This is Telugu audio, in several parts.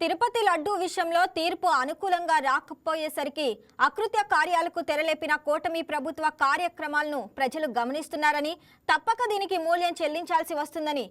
తిరుపతి లడ్డూ విషయంలో తీర్పు అనుకూలంగా రాకపోయేసరికి అకృత్య కార్యాలకు తెరలేపిన కూటమి ప్రభుత్వ కార్యక్రమాలను ప్రజలు గమనిస్తున్నారని, తప్పక దీనికి మూల్యం చెల్లించాల్సి వస్తుందని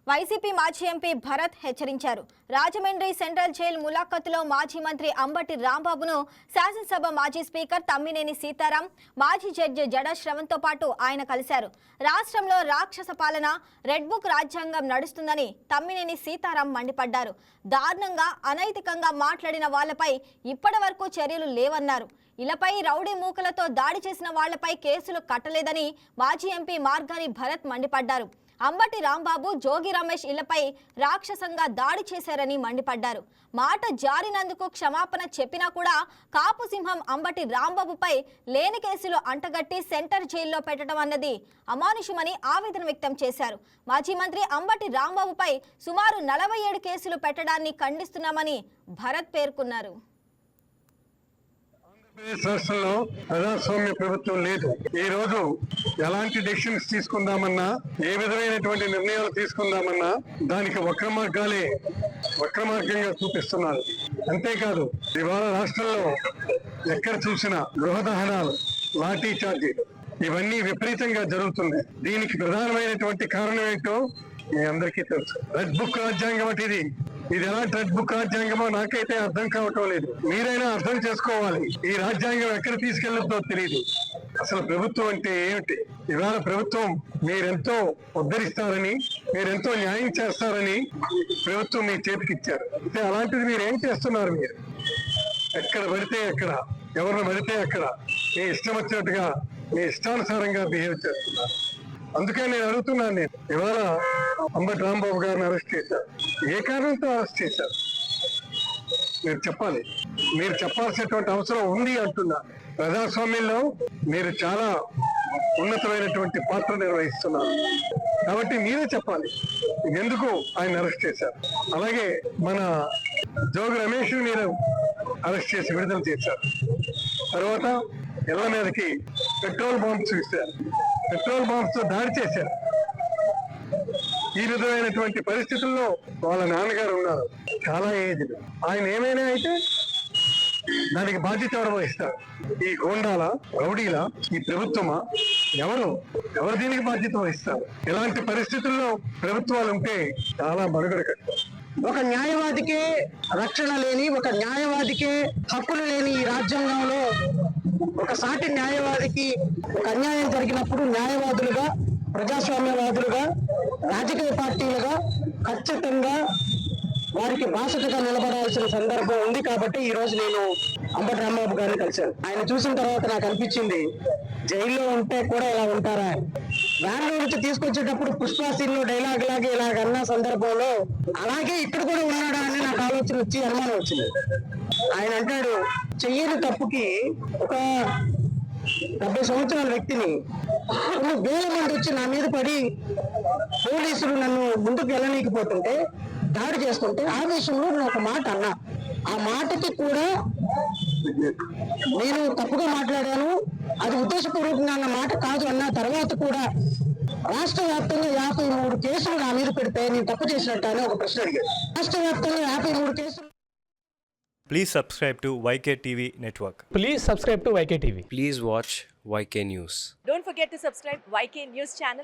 వైసీపీ మాజీ ఎంపీ భరత్ హెచ్చరించారు. రాజమండ్రి సెంట్రల్ జైలు ములాఖతులో మాజీ మంత్రి అంబటి రాంబాబును శాసనసభ మాజీ స్పీకర్ తమ్మినేని సీతారాం, మాజీ జడ్జి జడ శ్రవణ్తో పాటు ఆయన కలిశారు. రాష్ట్రంలో రాక్షస పాలన, రెడ్ బుక్ రాజ్యాంగం నడుస్తుందని తమ్మినేని సీతారాం మండిపడ్డారు. దారుణంగా, అనైతికంగా మాట్లాడిన వాళ్లపై ఇప్పటి వరకు చర్యలు లేవన్నారు. ఇలాపై రౌడీ మూకలతో దాడి చేసిన వాళ్లపై కేసులు కట్టలేదని మాజీ ఎంపీ మార్గాని భరత్ మండిపడ్డారు. అంబటి రాంబాబు, జోగి రమేష్ ఇళ్లపై రాక్షసంగా దాడి చేశారని మండిపడ్డారు. మాట జారినందుకు క్షమాపణ చెప్పినా కూడా కాపు సింహం అంబటి రాంబాబుపై లేని కేసులు అంటగట్టి సెంటర్ జైల్లో పెట్టడం అన్నది అమానుషమని ఆవేదన వ్యక్తం చేశారు. మాజీ మంత్రి అంబటి రాంబాబుపై సుమారు 47 కేసులు పెట్టడాన్ని ఖండిస్తున్నామని భరత్ పేర్కొన్నారు. రాష్ట్రంలో ప్రజాస్వామ్య ప్రభుత్వం లేదు. ఈ రోజు ఎలాంటి డెసిషన్స్ తీసుకుందామన్నా, ఏ విధమైనటువంటి నిర్ణయాలు తీసుకుందామన్నా దానికి వక్రమార్గంగా చూపిస్తున్నారు. అంతేకాదు, ఇవాళ రాష్ట్రంలో ఎక్కడ చూసినా గృహ దహనాలు, లాఠీ చార్జీలు ఇవన్నీ విపరీతంగా జరుగుతున్నాయి. దీనికి ప్రధానమైనటువంటి కారణం ఏంటో మీ అందరికీ తెలుసు. రెడ్ బుక్ రాజ్యాంగం అంటే ఇది ఎలాంటి రెడ్ బుక్ రాజ్యాంగమో నాకైతే అర్థం కావటం లేదు. మీరైనా అర్థం చేసుకోవాలి. ఈ రాజ్యాంగం ఎక్కడ తీసుకెళ్లొద్దో తెలియదు. అసలు ప్రభుత్వం అంటే ఏమిటి? ఇవాళ ప్రభుత్వం మీరెంతో ఉద్ధరిస్తారని, మీరెంతో న్యాయం చేస్తారని ప్రభుత్వం మీ చేతికి ఇచ్చారు. అయితే అలాంటిది మీరేం చేస్తున్నారు? మీరు ఎక్కడ పడితే ఎక్కడ, ఎవరిని పడితే అక్కడ మీ ఇష్టం వచ్చినట్టుగా, మీ ఇష్టానుసారంగా బిహేవ్ చేస్తున్నారు. అందుకే నేను అడుగుతున్నాను, ఇవాళ అంబటి రాంబాబు గారిని అరెస్ట్ చేశారు. ఏ కారణంతో అరెస్ట్ చేశారు? మీరు చెప్పాలి. మీరు చెప్పాల్సినటువంటి అవసరం ఉంది అంటున్నా. ప్రజాస్వామ్యంలో మీరు చాలా ఉన్నతమైనటువంటి పాత్ర నిర్వహిస్తున్నారు కాబట్టి మీరే చెప్పాలి ఎందుకు ఆయన అరెస్ట్ చేశారు. అలాగే మన జోగి రమేష్ మీరు అరెస్ట్ చేసి విడుదల చేశారు. తర్వాత ఇళ్ల మీదకి పెట్రోల్ బాంబ్స్ ఇస్తారు, పెట్రోల్ బాంబ్స్ తో దాడి చేశారు. ఈ విధమైనటువంటి పరిస్థితుల్లో వాళ్ళ నాన్నగారు ఉన్నారు, చాలా ఏజ్డ్. ఆయన ఏమైనా అయితే దానికి బాధ్యత ఎవరు వహిస్తారు? ఈ గోండాల, రౌడీల, ఈ ప్రభుత్వమా? ఎవరు దీనికి బాధ్యత వహిస్తారు? ఇలాంటి పరిస్థితుల్లో ప్రభుత్వాలు ఉంటే చాలా మనుగడ కట్టారు. ఒక న్యాయవాదికే రక్షణ లేని, ఒక న్యాయవాదికే హక్కులు లేని ఈ రాజ్యాంగంలో ఒక సాటి న్యాయవాదికి ఒక అన్యాయం జరిగినప్పుడు న్యాయవాదులుగా, ప్రజాస్వామ్యవాదులుగా, రాజకీయ పార్టీలుగా ఖచ్చితంగా వారికి బాసటగా నిలబడాల్సిన సందర్భం ఉంది. కాబట్టి ఈ రోజు నేను అంబటి రాంబాబు గారిని కలిశాను. ఆయన చూసిన తర్వాత నాకు అనిపించింది, జైల్లో ఉంటే కూడా ఇలా ఉంటారా? వ్యాన్లో నుంచి తీసుకొచ్చేటప్పుడు పుష్ప సీన్ లో డైలాగ్ లాగే ఇలాగ అన్న సందర్భంలో అలాగే ఇక్కడ కూడా ఉన్నాడా అని నాకు ఆలోచన వచ్చి అనుమానం వచ్చింది. ఆయన అంటాడు, చెయ్యని తప్పుకి ఒక 70 సంవత్సరాల వ్యక్తిని కొన్ని వేల మంది వచ్చి నా మీద పడి పోలీసులు నన్ను ముందుకు వెళ్ళనీకపోతుంటే, దాడి చేస్తుంటే ఆవేశంలో నేను ఒక మాట అన్నా. ఆ మాటకి కూడా నేను తప్పుగా మాట్లాడాను, అది ఉద్దేశపూర్వకంగా అన్న మాట కాదు అన్న తర్వాత కూడా రాష్ట్ర వ్యాప్తంగా 53 కేసులు నా మీద పెడితే నేను తప్పు చేసినట్టు అని ఒక ప్రశ్న అడిగాడు. రాష్ట్ర వ్యాప్తంగా 53 కేసులు. Please subscribe to YK TV Network. Please subscribe to YK TV. Please watch YK News. Don't forget to subscribe YK News channel.